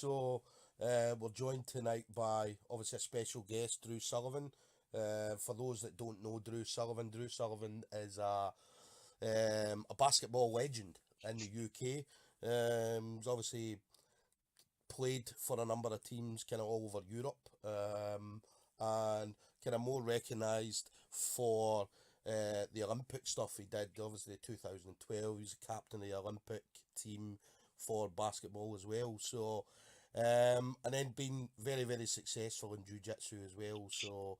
So we're joined tonight by obviously a special guest, Drew Sullivan. For those that don't know Drew Sullivan is a basketball legend in the UK. He's obviously played for a number of teams kind of all over Europe, and kind of more recognised for the Olympic stuff he did. Obviously, 2012, he was the captain of the Olympic team for basketball as well. So, and then been very, very successful in jiu-jitsu as well. So,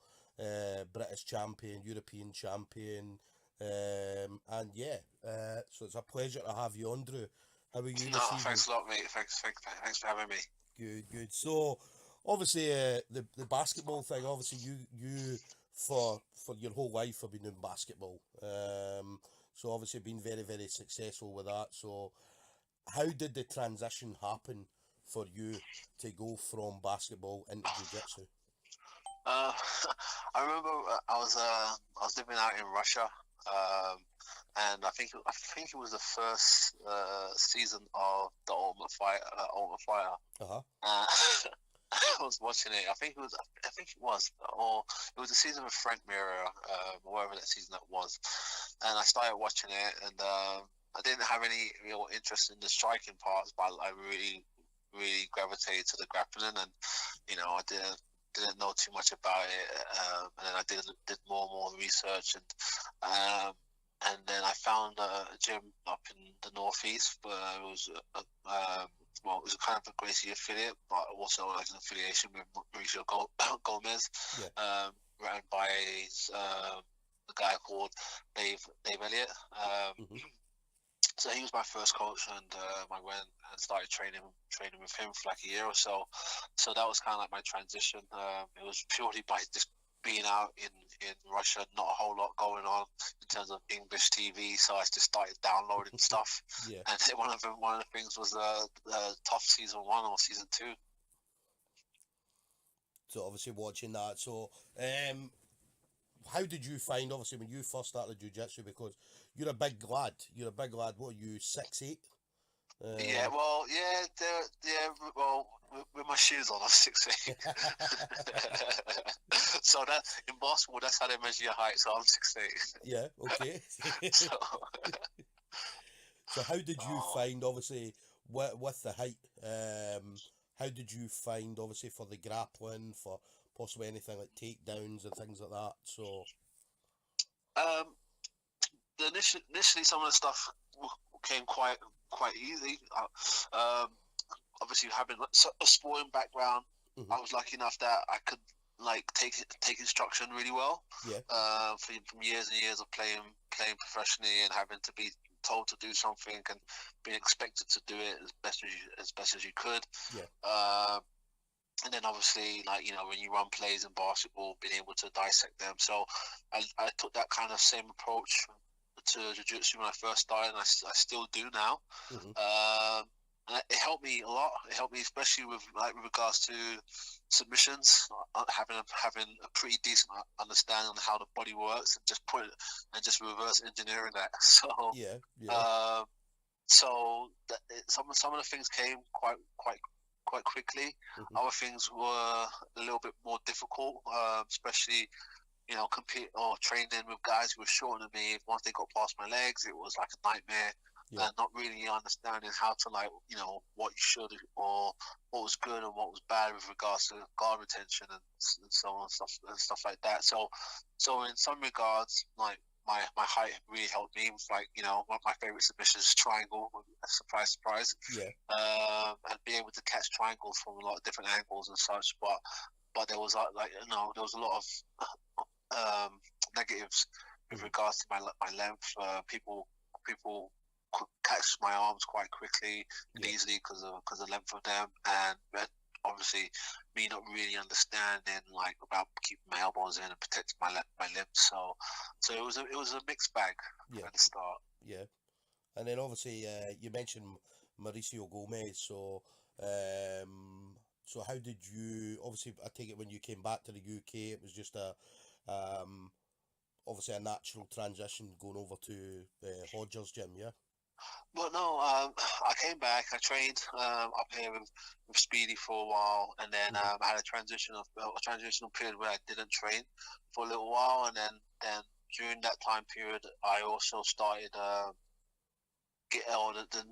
British champion, European champion, and yeah, so it's a pleasure to have you on, Drew. How are you this No, evening? thanks a lot, mate. Thanks for having me. Good. So, obviously, the basketball thing. Obviously, you for your whole life have been doing basketball. So obviously been very, very successful with that. So, how did the transition happen for you to go from basketball into jiu-jitsu? Uh, I remember I was living out in Russia, um, and I think it was the first season of the Ultimate Fighter. Ultimate Fighter. Uh-huh. I was watching it. Or it was the season with Frank Mirror, whatever that season that was. And I started watching it, and I didn't have any real interest in the striking parts, but I really, really gravitated to the grappling, and I didn't know too much about it, and then I did more and more research, and then I found a gym up in the northeast, but it was it was kind of a Gracie affiliate, but also like an affiliation with Mauricio Gomez, Yeah. ran by a guy called Dave Elliott. Mm-hmm. So he was my first coach, and I went and started training with him for like a year or so. So that was kind of like my transition. It was purely by just being out in Russia, not a whole lot going on in terms of English TV. So I just started downloading stuff, Yeah. and one of the things was Tough Season 1 or Season 2. So obviously watching that. So, how did you find, obviously, when you first started jiu-jitsu, because you're a big lad. What are you, 6'8"? Yeah, well, well, with my shoes on, I'm 6'8". So that in basketball, that's how they measure your height. So I'm 6'8". Yeah, okay. So, So how did you find, obviously, with the height, how did you find, obviously, for the grappling, for possibly anything like takedowns and things like that? So, um, initially some of the stuff came quite easy. Obviously having a sporting background, mm-hmm. I was lucky enough that I could like take instruction really well. Yeah. From years and years of playing professionally and having to be told to do something and being expected to do it as best as you could. Yeah. And then obviously, like, when you run plays in basketball, being able to dissect them. So I took that kind of same approach to jiu-jitsu when I first started, and I still do now. Mm-hmm. And it helped me a lot. It helped me especially with regards to submissions, having a pretty decent understanding on how the body works, and just reverse engineering that. So Yeah. so some of the things came quite quickly. Mm-hmm. Other things were a little bit more difficult, especially compete or training with guys who were shorter than me. Once they got past my legs, it was like a nightmare. Yeah. And not really understanding how to, like, what you should or what was good and what was bad with regards to guard retention and so on and stuff like that. So in some regards, like, my height really helped me. Like, one of my favorite submissions is triangle. Surprise. Yeah. And be able to catch triangles from a lot of different angles and such. But there was there was a lot of negatives with regards to my length. People could catch my arms quite quickly and easily because of the length of them, and obviously me not really understanding like about keeping my elbows in and protecting my limbs. So it was a mixed bag at the start. Yeah. And then obviously you mentioned Mauricio Gomez. So how did you, obviously I take it when you came back to the UK it was just obviously a natural transition going over to Hodger's gym, yeah? But no, I came back. I trained up here with Speedy for a while, and then I had a transitional period where I didn't train for a little while, and then during that time period, I also started.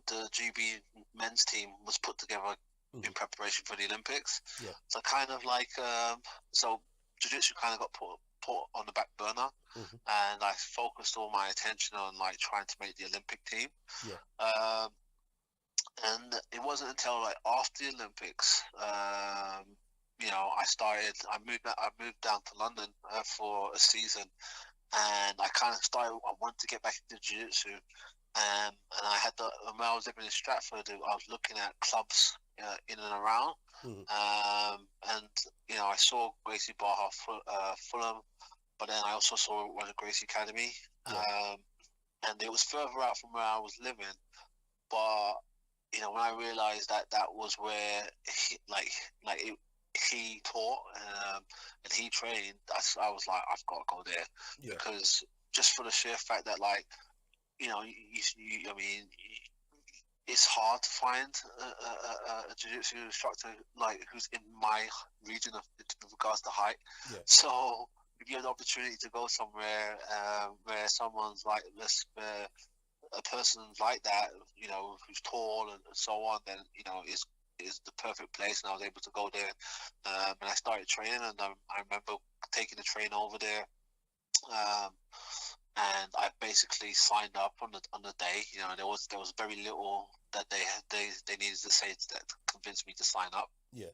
The GB men's team was put together in preparation for the Olympics. Yeah. So kind of like so jiu-jitsu kind of got put on the back burner, and I focused all my attention on like trying to make the Olympic team. Yeah. And it wasn't until like after the Olympics, I moved down to London for a season, and I kind of started. I wanted to get back into jiu-jitsu, and I had when I was living in Stratford, I was looking at clubs in and around, and I saw Gracie Barra Fulham, but then I also saw it was a Gracie Academy, and it was further out from where I was living, but when I realized that was where he taught and he trained, I was like, I've got to go there, because just for the sheer fact that it's hard to find a jiu-jitsu instructor who's in my region with regards to height. Yeah. So if you have the opportunity to go somewhere where someone's like this, a person like that, who's tall and so on, then is the perfect place. And I was able to go there, and I started training, and I remember taking the train over there. And I basically signed up on the day. There was very little that they needed to say that convinced me to sign up. Yeah.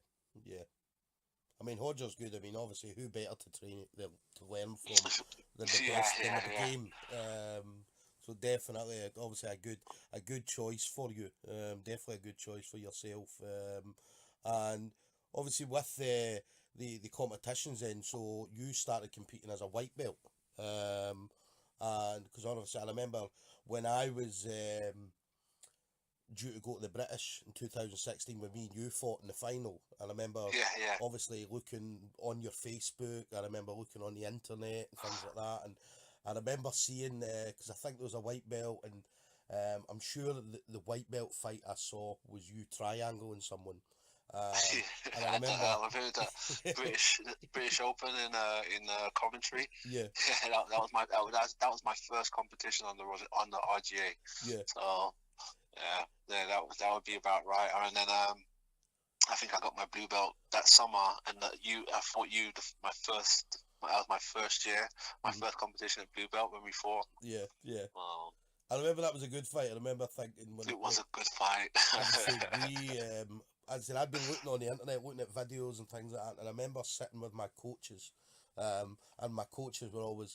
I mean, Hodger's good. I mean, obviously, who better to learn from than the best in the game? So definitely, obviously, a good choice for you. Definitely a good choice for yourself. And obviously with the competitions then, so you started competing as a white belt. And because obviously I remember when I was due to go to the British in 2016 when me and you fought in the final. I remember obviously looking on your Facebook, I remember looking on the internet and things like that, and I remember seeing, because I think there was a white belt, and I'm sure the white belt fight I saw was you triangling someone. And I remember I've heard that British Open in Coventry. Yeah. that was my first competition on the RGA. Yeah. So that would be about right. And then I think I got my blue belt that summer, and I fought you that was my first year, my first competition at blue belt when we fought. Yeah. I remember that was a good fight. I remember thinking it was a good fight. I said I'd been looking on the internet, looking at videos and things like that, and I remember sitting with my coaches, and my coaches were were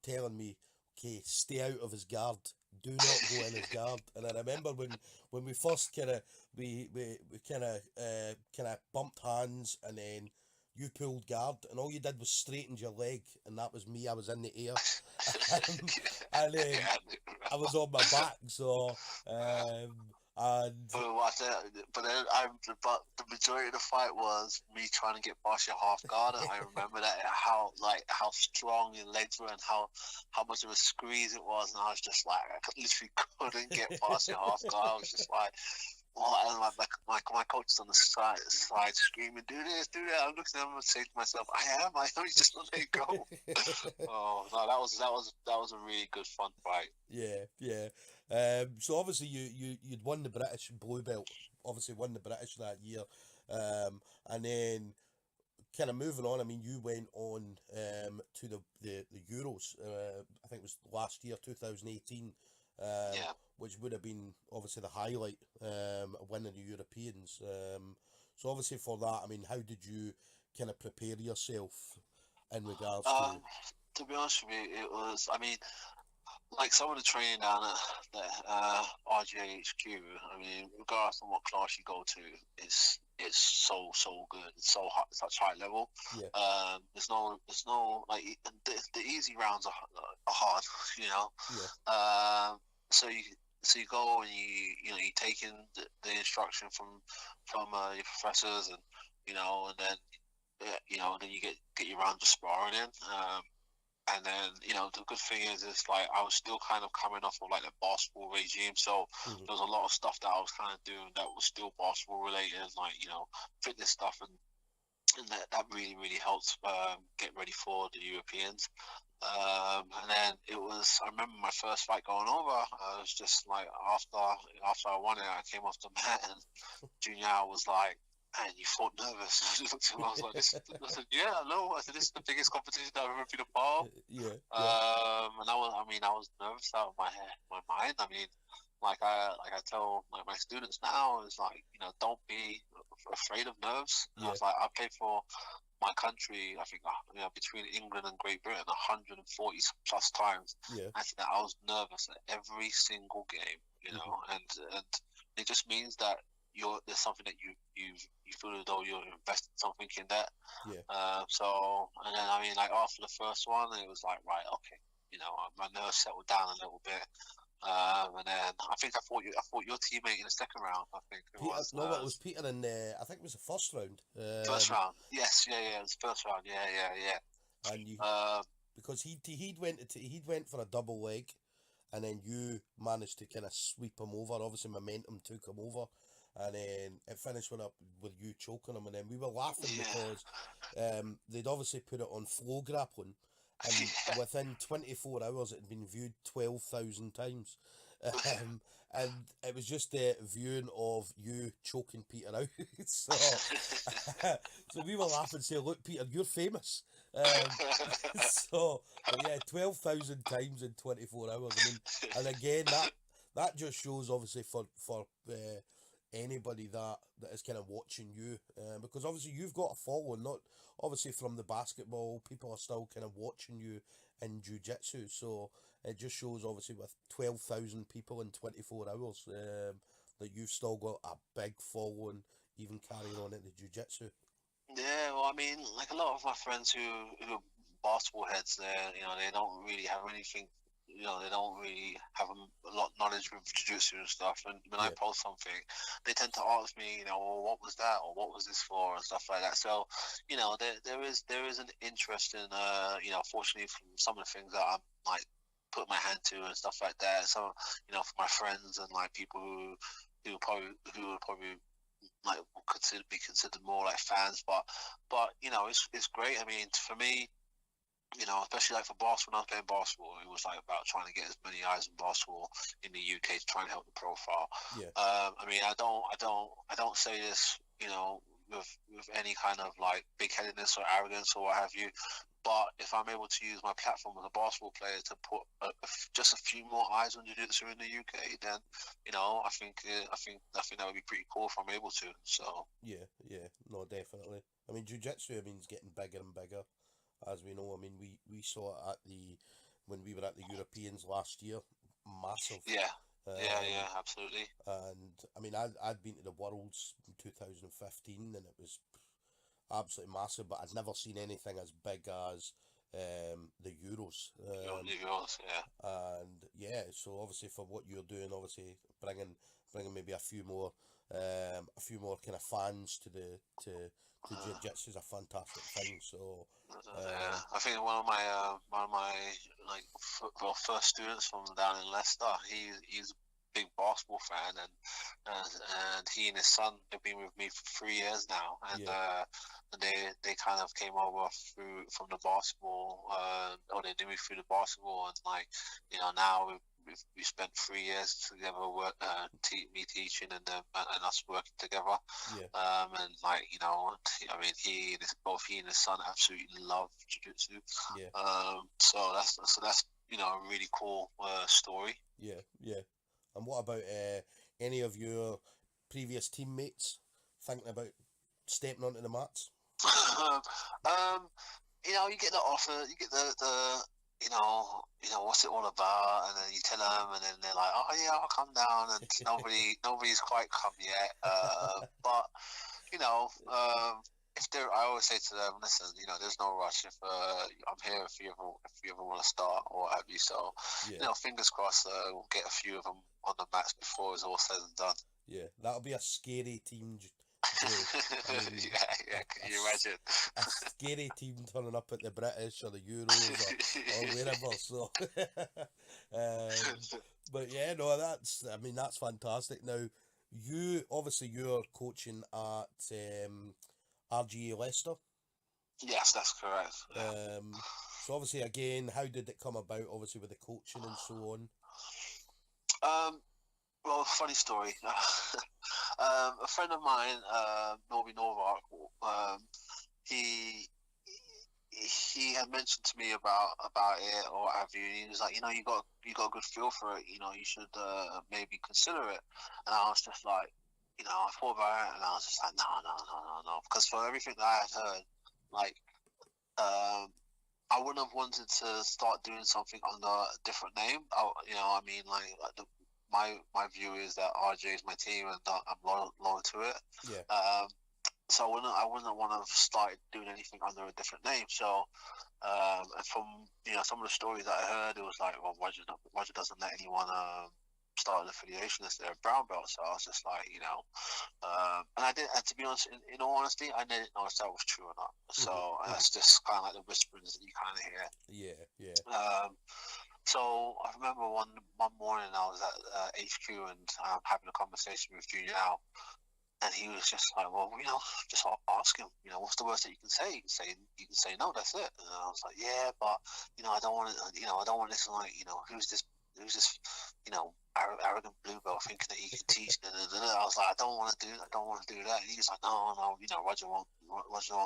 telling me, okay, stay out of his guard, do not go in his guard. And I remember when we first kind of bumped hands, and then you pulled guard, and all you did was straightened your leg, and that was me. I was in the air, and then I was on my back. So but the majority of the fight was me trying to get past your half guard, and I remember that how strong your legs were and how much of a squeeze it was, and I was just like, I literally couldn't get past your half guard. I was just like, and my coach is on the side screaming, do this, do that. I'm looking at him and saying to myself, I am just let it go. Oh no, that was a really good fun fight. Yeah. So obviously you'd won the British blue belt, obviously won the British that year, and then kind of moving on. I mean, you went on to the Euros. I think it was last year, 2018. Which would have been obviously the highlight, winning the Europeans. So obviously for that, I mean, how did you kind of prepare yourself in regards to be honest with you, it was, I mean, like some of the training down at the RGA HQ, I mean, regardless of what class you go to, it's so good. It's so high, such high level. Yeah. There's no like the easy rounds are hard, Yeah. So you go and you take in the instruction from your professors, and and then then you get your rounds of sparring in. And then, the good thing is like I was still kind of coming off of like the basketball regime, so Mm-hmm. there was a lot of stuff that I was kind of doing that was still basketball related, like fitness stuff, and that really really helped get ready for the Europeans. And then I remember my first fight going over. I was just like, after I won it, I came off the mat, and Junior was like, "Man, you fought nervous." I was like, I said, "Yeah, no." I said, "This is the biggest competition I've ever been a part of." Yeah. And I was nervous out of my mind. I mean, like I tell like my students now is like, don't be afraid of nerves. And I Yeah. was like, I played for my country, I think, between England and Great Britain, 140 plus times. Yeah. I think that I was nervous at every single game, Mm-hmm. and it just means that there's something that you feel as though you're investing something in that. Yeah. So, and then I mean, like after the first one, it was like, right, okay, my nerves settled down a little bit. And then I think I fought your teammate in the second round. I think it Peter, was. no, it was Peter in the, I think it was the first round. First round, yes, yeah, it was first round, yeah. And you, Um, because he'd went for a double leg, and then you managed to kind of sweep him over. Obviously, momentum took him over, and then it finished with you choking him. And then we were laughing yeah, because they'd obviously put it on flow grappling, and yeah, within 24 hours it had been viewed 12,000 times. And it was just the viewing of you choking Peter out. So, so we were laughing, saying, "Look, Peter, you're famous." Um, but yeah, 12,000 times in 24 hours. I mean, and again, that just shows obviously for anybody that is kind of watching you, because obviously you've got a following, not obviously from the basketball. People are still kind of watching you in jiu-jitsu, so it just shows obviously with 12,000 people in 24 hours, that you've still got a big following, even carrying on in the jiu-jitsu. yeah. Well, I mean, like a lot of my friends who are basketball heads, they don't really have anything. They don't really have a lot of knowledge with jiu-jitsu and stuff. And when I Yeah, post something, they tend to ask me, well, what was that, or what was this for, and stuff like that. So, there is an interest in, fortunately, from some of the things that I'm like put my hand to and stuff like that. So, for my friends and like people who would probably like be considered more like fans, but it's great. I mean, for me, especially like for basketball, when I was playing basketball, it was like about trying to get as many eyes on basketball in the UK to try and help the profile. yeah, I mean, I don't say this, with any kind of like big headedness or arrogance or what have you. But if I'm able to use my platform as a basketball player to put just a few more eyes on jiu-jitsu in the UK, then I think that would be pretty cool if I'm able to. So yeah, no, definitely. I mean, jiu-jitsu, I mean, is getting bigger and bigger, as we know. I mean, we saw it when we were at the Europeans last year, massive. yeah, Um, absolutely. and I mean, I'd been to the Worlds in 2015, and it was absolutely massive. But I'd never seen anything as big as the Euros. Yours, yeah. And yeah, so obviously for what you're doing, obviously bringing maybe a few more kind of fans to jiu-jitsu is a fantastic thing. So Yeah, um, I think one of my like first students from down in Leicester. He's a big basketball fan, and he and his son have been with me for 3 years now, yeah, and they kind of came over from the basketball, or they knew me through the basketball, and like now we spent 3 years together, me teaching and them and us working together. yeah, And like I mean, both he and his son absolutely love jiu-jitsu. yeah, So that's a really cool story. yeah, yeah. And what about any of your previous teammates thinking about stepping onto the mats? um, you get the offer, you get the what's it all about, and then you tell them, and then they're like, oh yeah, I'll come down, and nobody's quite come yet. But if they're, I always say to them, listen, there's no rush. If I'm here if you ever want to start or what have you. So Yeah, fingers crossed, we'll get a few of them on the mats before it's all said and done. yeah. That'll be a scary team, through. I mean, yeah. Can you imagine? a scary team turning up at the British or the Euros or wherever. So, but yeah, no, that's fantastic. Now, you're coaching at RGA Leicester. Yes, that's correct. Yeah. So obviously, again, how did it come about? Obviously, with the coaching and so on. Well, funny story. A friend of mine, Norby Novak, he he had mentioned to me about it or what have you. And he was like, you got a good feel for it. You should maybe consider it. And I was just like, I thought about it, and I was just like, no, because for everything that I had heard, like, I wouldn't have wanted to start doing something under a different name. I mean, my view is that RJ is my team, and I'm loyal to it. Yeah. So I wouldn't want to have started doing anything under a different name. So, and from some of the stories that I heard, it was like, well, Roger doesn't let anyone start an affiliation as their brown belt. So I was just like, and I did. And to be honest, in all honesty, I didn't know if that was true or not. So that's just kind of like the whisperings that you kind of hear. Yeah. So I remember one morning I was at HQ and having a conversation with Junior Al. And he was just like, well, just ask him, what's the worst that you can say? You can say no, that's it. And I was like, yeah, but, I don't want to, I don't want this, like, who's this, arrogant blue belt thinking that he can teach. I was like, I don't want to do that. And he was like, no, Roger won't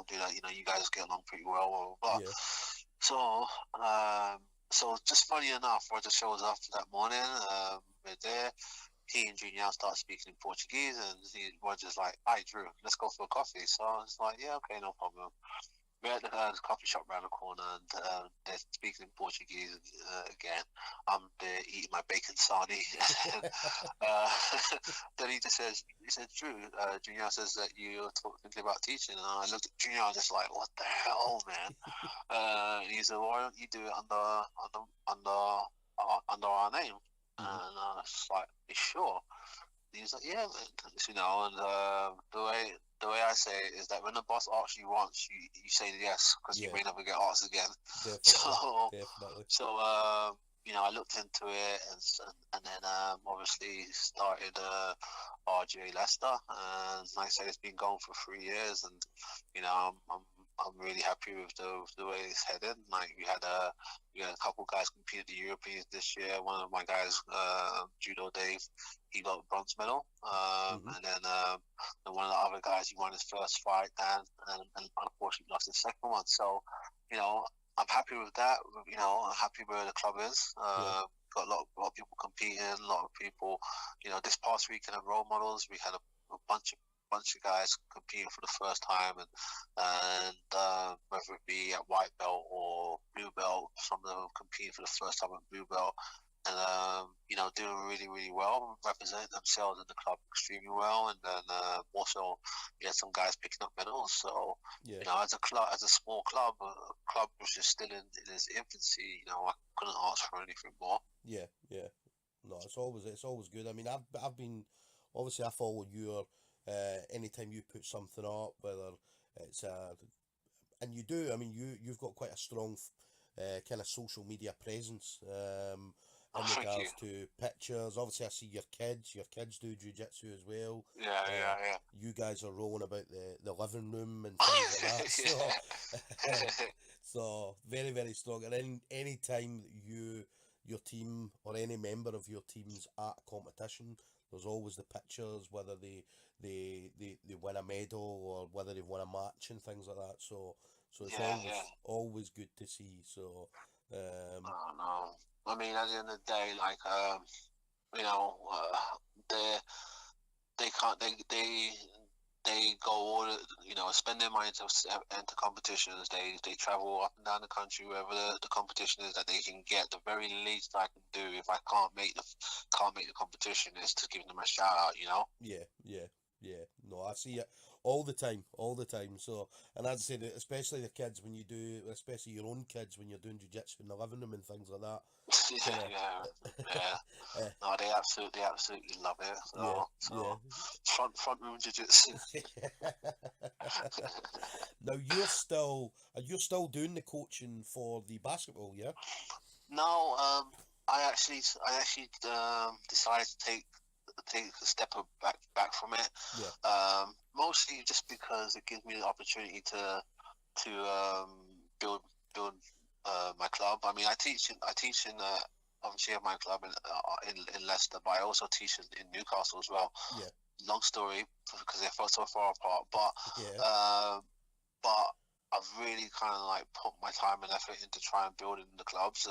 do that. You guys get along pretty well, blah, blah, blah. Yeah. So just funny enough, Roger shows up that morning, we're there. He and Junior start speaking in Portuguese, and Roger's like, "Hi, Drew, let's go for a coffee." So I was like, "Yeah, okay, no problem." We're at the coffee shop around the corner, and they're speaking in Portuguese again. I'm there eating my bacon sarnie. Then he said, "Drew, Junior says that you're thinking about teaching." And I looked at Junior, I was just like, "What the hell, man?" And he said, "Why don't you do it under our name?" And I was like, "You sure?" And he was like, "Yeah, man." And the way I say it is that when the boss asks you once, you say yes, because you may never get asked again. Definitely. So I looked into it, and then obviously started RGA Leicester, and like I said, it's been going for 3 years, and I'm really happy with the way it's headed. Like we had a couple guys compete at the Europeans this year. One of my guys, Judo Dave, he got a bronze medal. And then one of the other guys, he won his first fight and unfortunately lost his second one. So, I'm happy with that. I'm happy where the club is. Got a lot of people competing, a lot of people. This past weekend at Role Models, we had a bunch of guys competing for the first time, and whether it be at white belt or blue belt, some of them competing for the first time at blue belt, and doing really, really well, representing themselves in the club extremely well, and then also some guys picking up medals. So as a small club, which is still in its infancy, I couldn't ask for anything more. Yeah. No, it's always good. I mean, I've been, obviously I follow your anytime you put something up, whether it's and you do. I mean, you've got quite a strong kind of social media presence. In regards to pictures, obviously I see your kids do jiu-jitsu as well. Yeah. You guys are rolling about the living room and things like that. So, so very, very strong. And any time that your team or any member of your team's at a competition, there's always the pictures, whether they win a medal or whether they've won a match and things like that. So it's always good to see. So no. I mean, at the end of the day, like they can't they go all spend their money to enter competitions. They travel up and down the country wherever the competition is that they can get. The very least I can do if I can't make the competition is to give them a shout out. Yeah. No, I see it all the time, all the time. So, and I'd say that especially the kids when you do, especially your own kids when you're doing jiu-jitsu in the living room and things like that. Yeah, Kinda, yeah. uh, No, they absolutely love it. yeah, yeah. So front room jiu-jitsu. Now you're still doing the coaching for the basketball, yeah? No, I actually decided to take a step back from it. Yeah, Mostly just because it gives me the opportunity to build build my club. I mean, I teach in obviously at my club in Leicester, but I also teach in Newcastle as well. yeah, Long story because they're so far apart, yeah, uh, but I've really kind of like put my time and effort into trying building the clubs,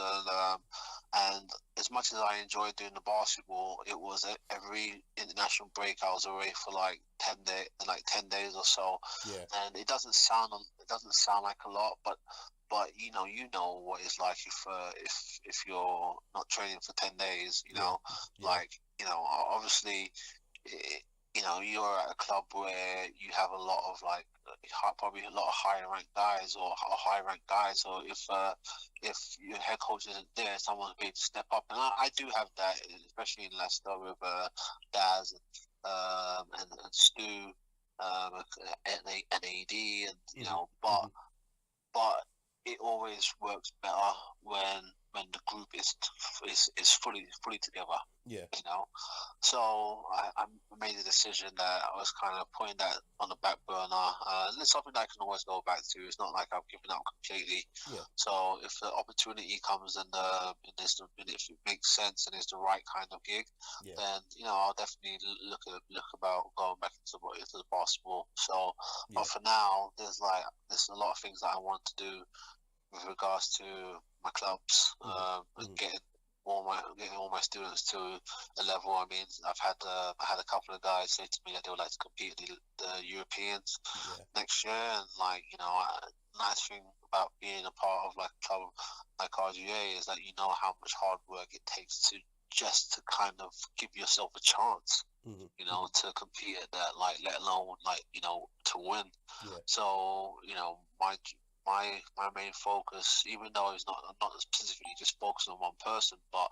and as much as I enjoyed doing the basketball, it was every international break I was away for like 10 days or so, yeah, and it doesn't sound like a lot, but you know what it's like if you're not training for 10 days, yeah, yeah, like obviously. It, you're at a club where you have a lot of like probably a lot of higher ranked guys or high ranked guys. So if your head coach isn't there, someone's going to step up, and I do have that, especially in Leicester with Daz and Stu, and AD, and hmm but hmm but it always works better when the group is fully together. yeah, You know, so I made a decision that I was kind of putting that on the back burner. And it's something that I can always go back to. It's not like I've given up completely. yeah, So if the opportunity comes and if it makes sense and it's the right kind of gig, yeah, then I'll definitely look about going back into the basketball. So, yeah, but for now, there's a lot of things that I want to do with regards to my clubs, hmm and hmm getting all my students to a level. I mean, I had a couple of guys say to me that they would like to compete in the Europeans yeah, next year, and like nice thing about being a part of like a club like RGA is that you know how much hard work it takes to just to kind of give yourself a chance, hmm hmm to compete at that, like let alone like to win. yeah, So my main focus, even though I'm not specifically just focusing on one person, but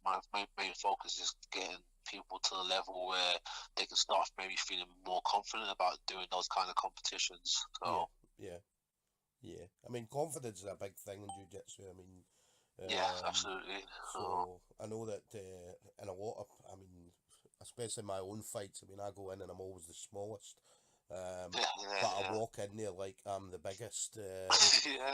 my main focus is getting people to the level where they can start maybe feeling more confident about doing those kind of competitions. yeah, So yeah, yeah. I mean, confidence is a big thing in jiu-jitsu. I mean, yeah, um, absolutely. so I know that in a lot of, I mean, especially my own fights. I mean, I go in and I'm always the smallest. Yeah, yeah, But I yeah. walk in there like I'm the biggest. Yeah,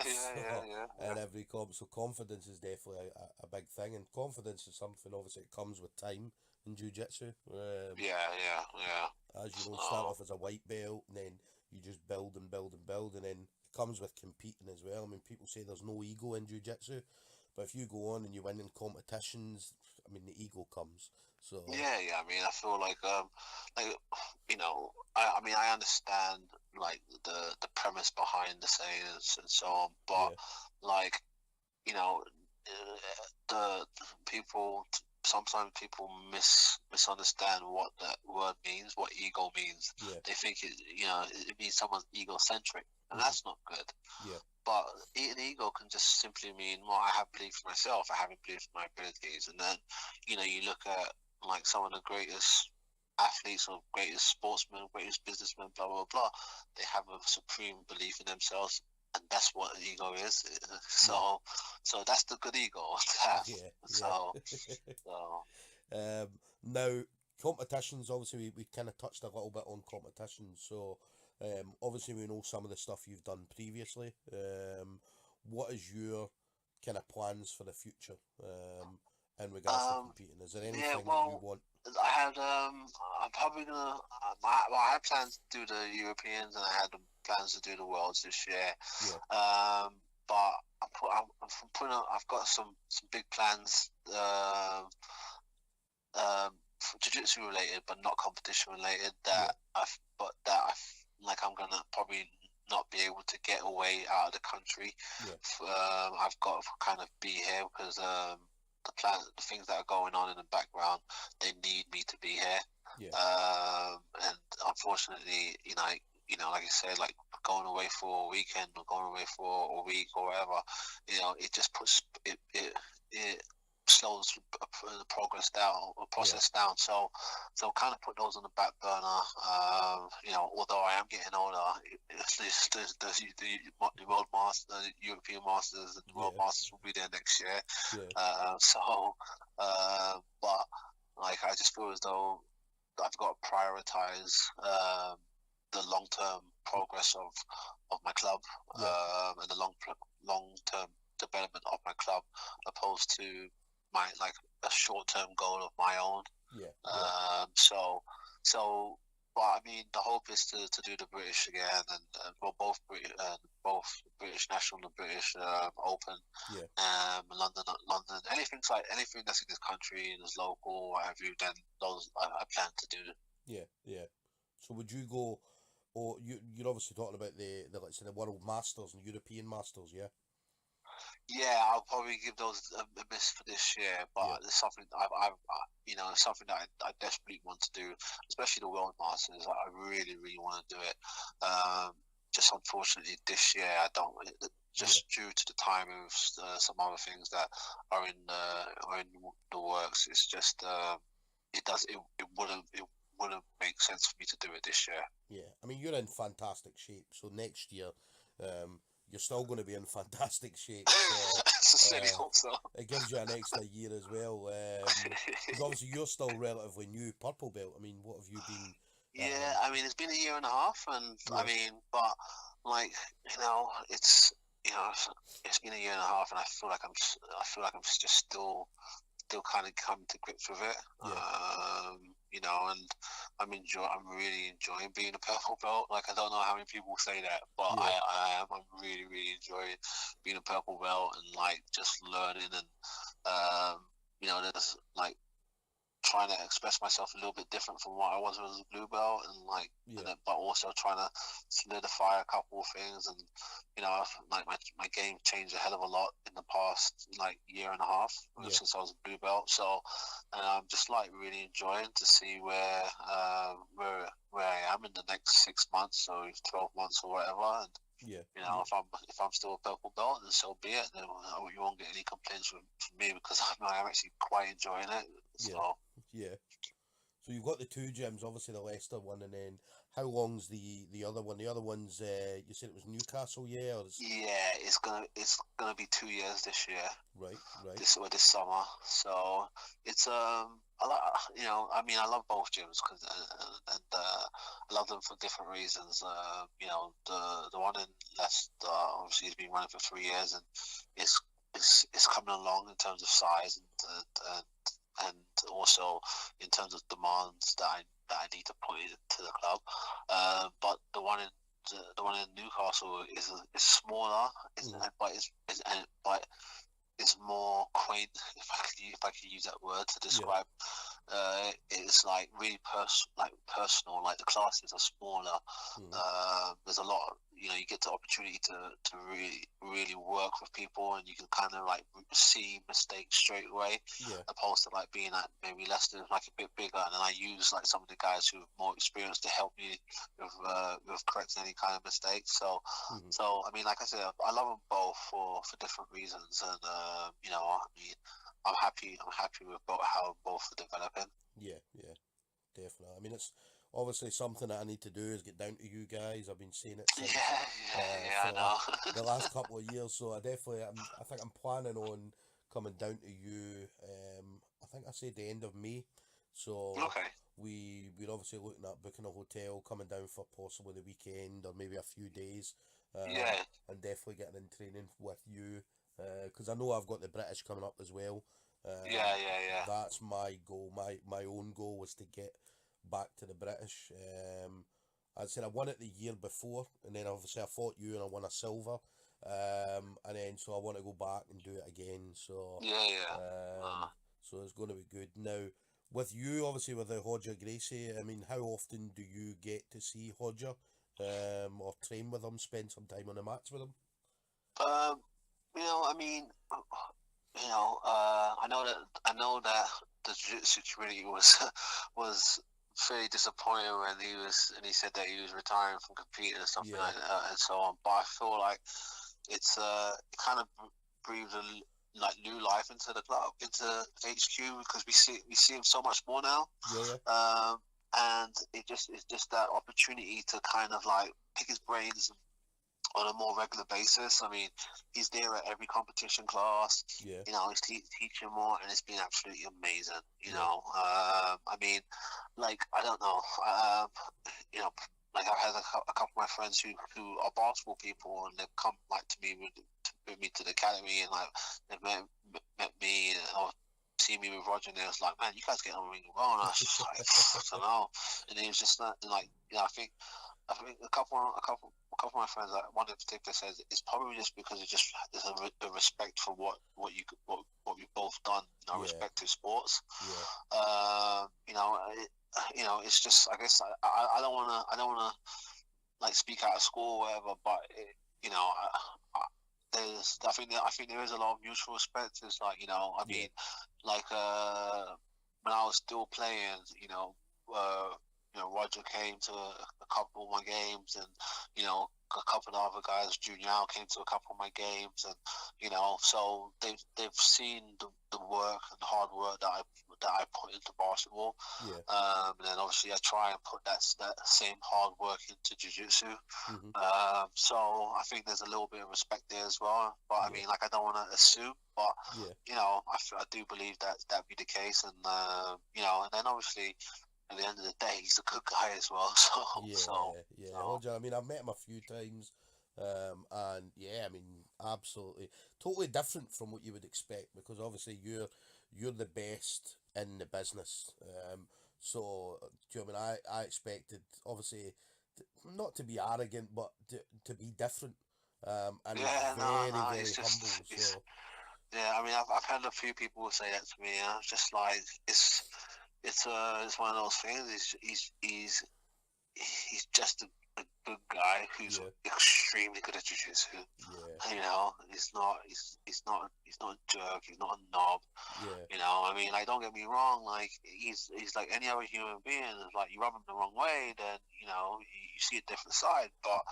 yeah, yeah, So yeah, in yeah. every comp, so confidence is definitely a big thing, and confidence is something obviously it comes with time in jiu-jitsu. Yeah, yeah, yeah. As you know, start So off as a white belt, and then you just build and build and build, and then it comes with competing as well. I mean, people say there's no ego in jiu-jitsu, but if you go on and you win in competitions, I mean, the ego comes. So yeah. I mean, I feel like I mean, I understand like the premise behind the sayings and so on, but yeah, like you know, the people sometimes people misunderstand what that word means, what ego means. yeah, They think it means someone's egocentric, and hmm that's not good. yeah, But an ego can just simply mean, well, I have belief in myself, I have belief in my abilities, and then you look at like some of the greatest athletes or greatest sportsmen, greatest businessmen, blah blah blah. They have a supreme belief in themselves, and that's what an ego is. yeah, So that's the good ego to have. yeah, So yeah. so Now, competitions, obviously, we kind of touched a little bit on competitions. So, obviously, we know some of the stuff you've done previously. What is your kind of plans for the future in regards to um competing? Is there yeah, anything that you well, want? I'm probably gonna. I had plans to do the Europeans, and I had plans to do the Worlds this year. Yeah, But I'm putting. I've got some big plans. Jiu-jitsu related, but not competition related. yeah, Like I'm gonna probably not be able to get away out of the country. yeah, I've got to kind of be here because the things that are going on in the background, they need me to be here. yeah, And unfortunately, like you said, like going away for a weekend or going away for a week or whatever, it just puts it slows the progress down or process down. So kind of put those on the back burner. Although I am getting older, the World Masters, the European Masters, and the World Masters will be there next year. But like I just feel as though I've got to prioritize the long-term progress of my club and the long-term development of my club, opposed to my like a short-term goal of my own. But I mean, the hope is to do the British again, and both British National and British Open, London, anything that's in this country and is local, what have you. Then those I plan to do. Yeah. So would you go? Or you're obviously talking about the let's say the World Masters and European Masters, yeah. Yeah, I'll probably give those a miss for this year, but it's something something that I desperately want to do, especially the World Masters. I really, really want to do it. Just unfortunately this year I don't. Just due to the time of some other things that are in the works. It's just it wouldn't make sense for me to do it this year. Yeah, I mean you're in fantastic shape, so next year, you're still going to be in fantastic shape. Hope so. It gives you an extra year as well. Because obviously you're still relatively new purple belt. I mean, what have you been? Yeah, I mean it's been a year and a half, and I mean, but like it's been a year and a half, and I feel like I'm just still kind of coming to grips with it. And I'm really enjoying being a purple belt. Like I don't know how many people say that, but I am. I'm really, really enjoying being a purple belt and like just learning and there's like trying to express myself a little bit different from what I was as a blue belt, and but also trying to solidify a couple of things, and like my game changed a hell of a lot in the past like year and a half since I was a blue belt. So I'm just like really enjoying to see where I am in the next 6 months or 12 months or whatever, and if I'm still a purple belt, then so be it. Then you won't get any complaints from me because I'm actually quite enjoying it. So. So you've got the two gyms, obviously the Leicester one, and then how long's the other one? The other one's you said it was Newcastle, yeah? Or it's gonna be 2 years this year. Right. This summer. So it's I love both gyms because I love them for different reasons. The one in Leicester obviously has been running for 3 years, and it's coming along in terms of size and also in terms of demands that I need to put into the club. But the one in Newcastle is smaller, but it's more quaint, if I can use that word to describe. It's like really personal. Like the classes are smaller. There's a lot. You get the opportunity to really, really work with people, and you can kind of like see mistakes straight away, opposed to like being at maybe Leicester, like a bit bigger, and then I use like some of the guys who have more experience to help me with correcting any kind of mistakes. So I mean, like I said, I love them both for different reasons, and I'm happy with how both are developing. Yeah, definitely. I mean, it's obviously something that I need to do is get down to you guys. I've been saying it since I know. the last couple of years, so I think I'm planning on coming down to you. I think I said the end of May. So we're obviously looking at booking a hotel, coming down for possibly the weekend or maybe a few days. And definitely getting in training with you. Because I know I've got the British coming up as well. That's my goal. My own goal was to get back to the British. I said I won it the year before, and then obviously I fought you and I won a silver. And then so I want to go back and do it again. So so it's going to be good. Now with you, obviously with the Hodger Gracie, I mean, how often do you get to see Hodger, or train with him, spend some time on the mats with him? I mean, I know that the jiu-jitsu community was fairly disappointed when he said that he was retiring from competing and stuff Yeah. like that and so on. But I feel like it kind of breathed like new life into the club, into HQ, because we see him so much more now. Yeah. And it's just that opportunity to kind of like pick his brains on a more regular basis. I mean, he's there at every competition class. Yeah. You know, he's teaching more, and it's been absolutely amazing. You Yeah. know, I mean, like I don't know, you know, like I've had a couple of my friends who are basketball people, and they've come like to me with me to the academy, and like they've met me or see me with Roger, and they was like, "Man, you guys get on really well." And I was just like, I don't know. And it was just like, you know, I think a couple of my friends, like one in particular, says it's probably just because there's a respect for what we've both done in our Yeah. respective sports. Yeah. You know, it's just, I guess I don't wanna like speak out of school or whatever, but you know, I think there is a lot of mutual respect. It's like, you know, I mean, like when I was still playing, Roger came to a couple of my games, and you know, a couple of other guys, Junior Al came to a couple of my games, and you know, so they've seen the work and the hard work that I put into basketball. Yeah. And then obviously I try and put that same hard work into jiu-jitsu. Mm-hmm. So I think there's a little bit of respect there as well. But I Yeah. mean, like, I don't want to assume, but Yeah. you know, I do believe that be the case, and you know, and then obviously at the end of the day, he's a good guy as well. Yeah. Roger, I mean, I've met him a few times, and yeah, I mean, absolutely, totally different from what you would expect, because obviously you're the best in the business. So do you know what I mean? I expected, obviously, not to be arrogant, but to be different. And he's Yeah, no, very it's just, humble. it's So yeah. I mean, I've had a few people say that to me. And I was just like, it's one of those things. He's just a good guy who's yeah, extremely good at jiu-jitsu. yeah, You know, he's not a jerk. He's not a knob. yeah, You know, I mean, like, don't get me wrong. Like, he's like any other human being. It's like you rub him the wrong way, then you know you see a different side. But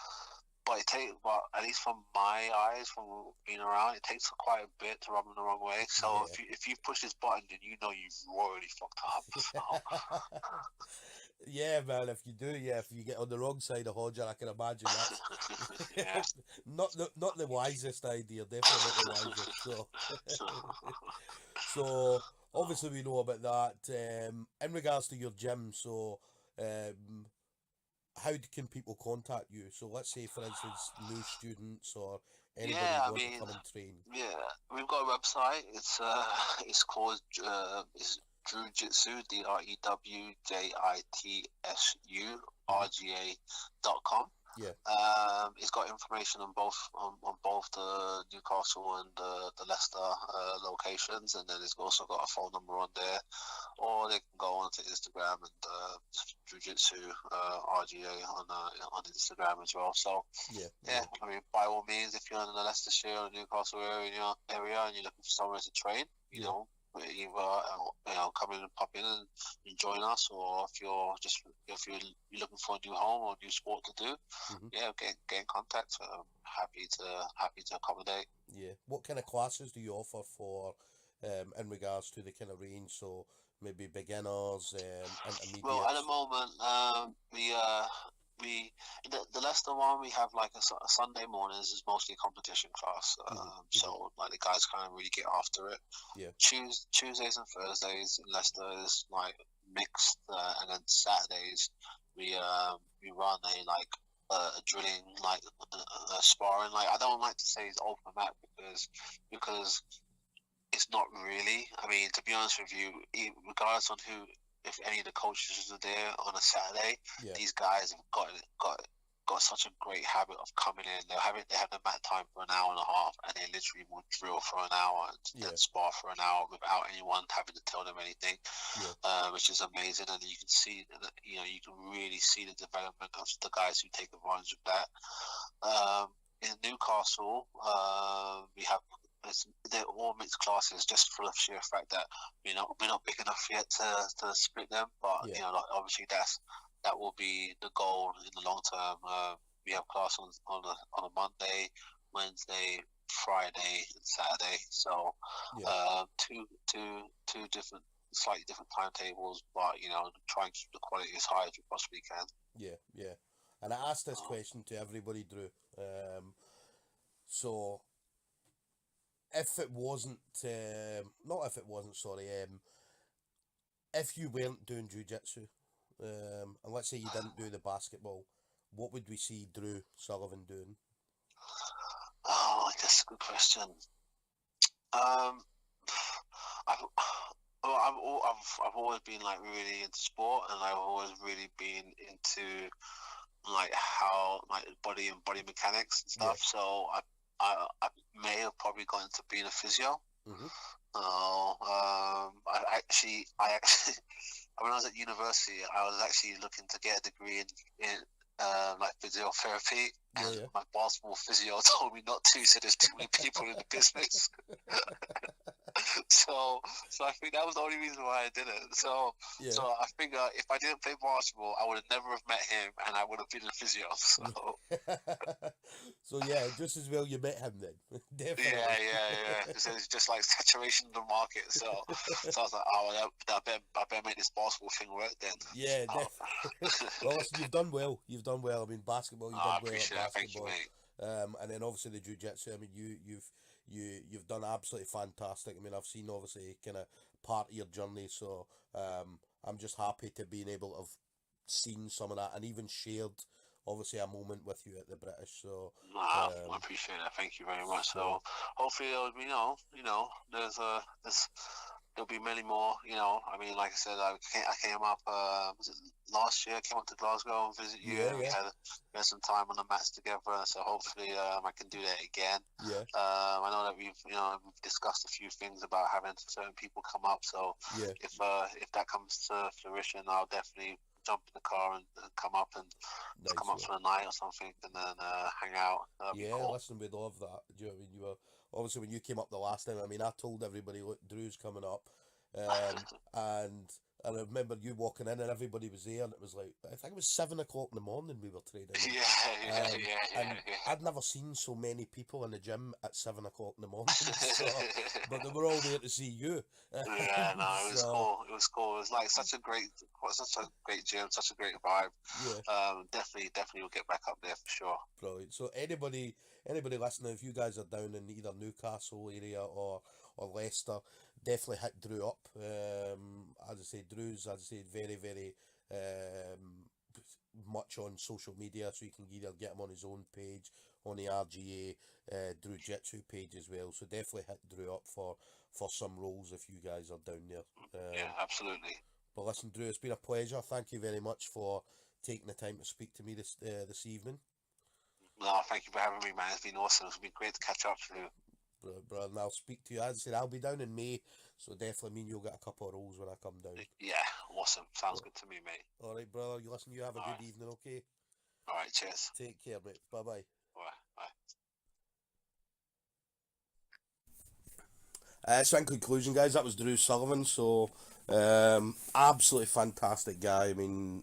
at least from my eyes, from being around, it takes quite a bit to rub him the wrong way. So yeah. if you push this button, then you know you've royally fucked up. So. Yeah, man. If you do, yeah, if you get on the wrong side of Hodger, I can imagine that's Yeah. not the wisest idea. Definitely not the wisest. So, so obviously we know about that. In regards to your gym, so um, how can people contact you? So let's say, for instance, new students or anybody Yeah, who I want to mean, come and train. yeah, we've got a website. It's called it's Drewjitsu, DREWJITSU Yeah, It's got information on both the Newcastle and the Leicester locations, and then it's also got a phone number on there, or they can go onto Instagram and Jiu-Jitsu RGA on Instagram as well. So yeah, yeah, I mean, by all means, if you're in the Leicestershire or Newcastle area and you're looking for somewhere to train, you yeah, know, either come in and pop in and join us, or if you're looking for a new home or a new sport to do, hmm yeah, get in contact. Happy to accommodate. yeah. What kind of classes do you offer for, in regards to the kind of range? So maybe beginners, Well, at the intermediates. moment, we the Leicester one, we have like a Sunday mornings is mostly competition class. Hmm. Hmm. So like the guys kind of really get after it. Yeah, Tuesdays and Thursdays in Leicester is like mixed, and then Saturdays we run a drilling, like a sparring. Like, I don't like to say it's open mat because it's not really. I mean, to be honest with you, regardless on if any of the coaches are there on a Saturday, yeah, these guys have got such a great habit of coming in. They have the mat time for an hour and a half, and they literally will drill for an hour and yeah, then spar for an hour without anyone having to tell them anything, yeah, which is amazing. And you can see that, you can really see the development of the guys who take advantage of that. In Newcastle, we have they're all mixed classes, just for the sheer fact that we're not big enough yet to split them. But Yeah. like, obviously that will be the goal in the long term. We have class on a Monday, Wednesday, Friday, and Saturday. So Yeah. two different, slightly different timetables, but try and keep the quality as high as we possibly can. Yeah. Yeah. And I asked this question to everybody, Drew. So if it wasn't, not if it wasn't, sorry, if you weren't doing jiu-jitsu, and let's say you didn't do the basketball, what would we see Drew Sullivan doing? Oh, that's a good question. Um, I've, I've always been like really into sport, and I've always really been into like how like body mechanics and Yeah. stuff. So I may have probably gone into being a physio. Mm-hmm. I actually when I was at university, I was actually looking to get a degree in like physiotherapy, Yeah, and yeah. my basketball physio told me not to. Said there's too many people in the business. So I think that was the only reason why I did it. So Yeah. so I think if I didn't play basketball, I would have never have met him, and I would have been a physio. So So yeah, just as well you met him then. Definitely. yeah. It's just like saturation of the market. So I was like, oh, I better make this basketball thing work then. Yeah, Oh, well, listen, you've done well. You've done well. I mean, basketball, you I did well at appreciate that. Thank you, basketball. mate. And then obviously the jiu-jitsu. I mean, you've done absolutely fantastic. I mean, I've seen obviously kind of part of your journey. So I'm just happy to being able to have seen some of that and even shared obviously a moment with you at the British. So I um, appreciate that. Thank you very much. So so hopefully, there'll be many more. I mean, like I said, I came up. Was it last year? I came up to Glasgow and visit you. yeah, We yeah, had some time on the mats together. So hopefully, I can do that again. yeah, I know that we've discussed a few things about having certain people come up. So yeah. if that comes to fruition, I'll definitely jump in the car and come up and come Nice up one. for the night or something, and then hang out. That'd be Yeah, cool. listen, we love that. Do you know what I mean? You were obviously when you came up the last time. I mean, I told everybody, look, Drew's coming up, and I remember you walking in and everybody was there, and it was like I think it was 7 o'clock in the morning we were training, Yeah, and yeah. I'd never seen so many people in the gym at 7 o'clock in the morning. So, but they were all there to see you. Yeah, no, it was So cool. It was cool. It was like such a great gym, such a great vibe. yeah. Definitely, we'll get back up there for sure. Brilliant. So anybody listening, if you guys are down in either Newcastle area or Leicester, definitely hit Drew up. As I say, Drew's very very much on social media, so you can either get him on his own page on the RGA Drew Jitsu page as well. So definitely hit Drew up for some roles if you guys are down there. Yeah, absolutely. But listen, Drew, it's been a pleasure. Thank you very much for taking the time to speak to me this evening. No, thank you for having me, man. It's been awesome. It's been great to catch up with you. Bro, and I'll speak to you. As I said, I'll be down in May, so definitely mean you'll get a couple of rolls when I come down. Yeah, awesome. Sounds But, good to me, mate. all right, brother. You listen. You have a All good right, evening. Okay. all right. Cheers. Take care, mate. Bye bye. All right, bye. So in conclusion, guys, that was Drew Sullivan. So absolutely fantastic guy. I mean,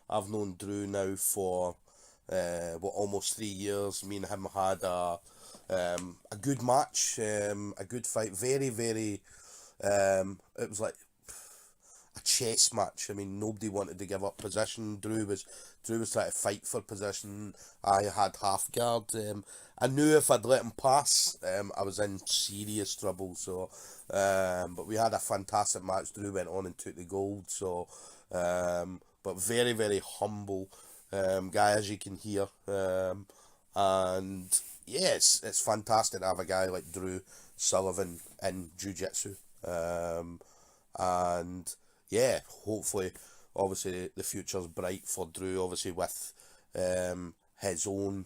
I've known Drew now for almost 3 years. Me and him had a good match, a good fight. Very very. It was like a chess match. I mean, nobody wanted to give up position. Drew was trying to fight for position. I had half guard. I knew if I'd let him pass, I was in serious trouble. So, but we had a fantastic match. Drew went on and took the gold. So, but very very humble guy, as you can hear. And yeah, it's fantastic to have a guy like Drew Sullivan in jiu-jitsu. And yeah, hopefully, obviously, the future's bright for Drew, obviously, with his own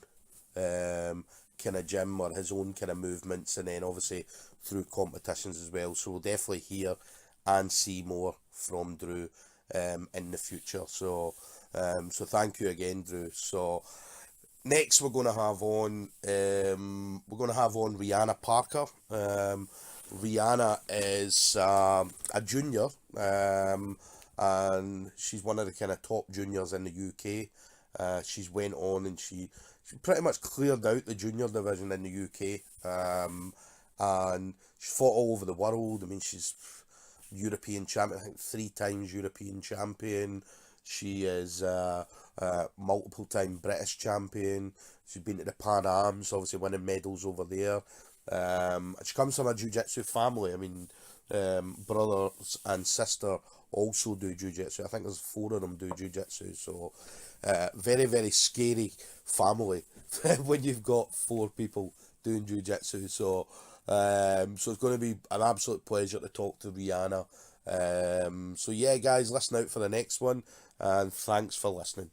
kind of gym or his own kind of movements, and then obviously through competitions as well. So we'll definitely hear and see more from Drew in the future. So, so thank you again, Drew. So, next we're going to have on Rihanna Parker. Rihanna is a junior, and she's one of the kind of top juniors in the UK. She's went on and she pretty much cleared out the junior division in the UK, and she's fought all over the world. I mean, she's European champion, I think 3 times European champion. She is multiple time British champion. She's been to the Pan Ams, obviously winning medals over there. She comes from a jiu-jitsu family. I mean, brothers and sister also do jiu-jitsu. I think there's 4 of them do jiu-jitsu. So, very, very scary family when you've got 4 people doing jiu-jitsu. So it's going to be an absolute pleasure to talk to Rihanna. So yeah, guys, listen out for the next one, and thanks for listening.